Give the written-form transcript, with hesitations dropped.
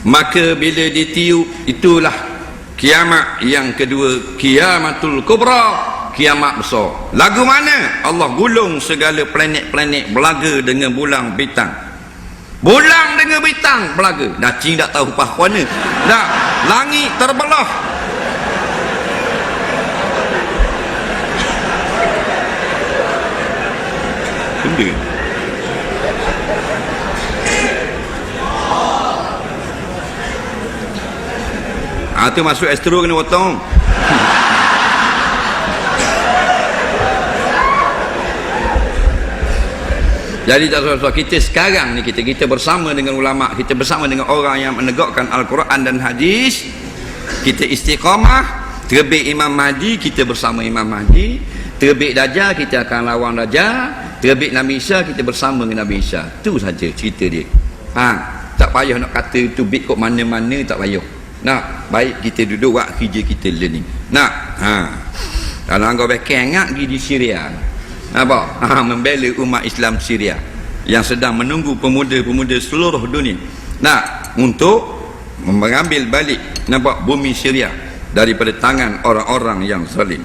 Maka bila ditiup, itulah kiamat yang kedua, kiamatul kubra, kiamat besar. Lagu mana? Allah gulung segala planet-planet belaga dengan bulan bintang. Bulan dengan bintang belaga. Dah cing tak tahu apa mana. Dah langit terbelah. Benda. Tu masuk astro kena potong. Jadi tak salah, kita sekarang ni kita bersama dengan ulama, kita bersama dengan orang yang menegakkan Al-Quran dan hadis. Kita istiqamah. Terbit Imam Mahdi, kita bersama Imam Mahdi. Terbit Dajjal, kita akan lawan Dajjal. Terbit Nabi Isa, kita bersama dengan Nabi Isa. Itu saja cerita dia. Tak payah nak kata itu bit kok mana-mana, tak payah. Nah, baik kita duduk buat kerja kita learning. Nah, kalau engkau bekeng pergi di Syria. Apa? Membela umat Islam Syria yang sedang menunggu pemuda-pemuda seluruh dunia. Nah, untuk mengambil balik nampak bumi Syria daripada tangan orang-orang yang zalim.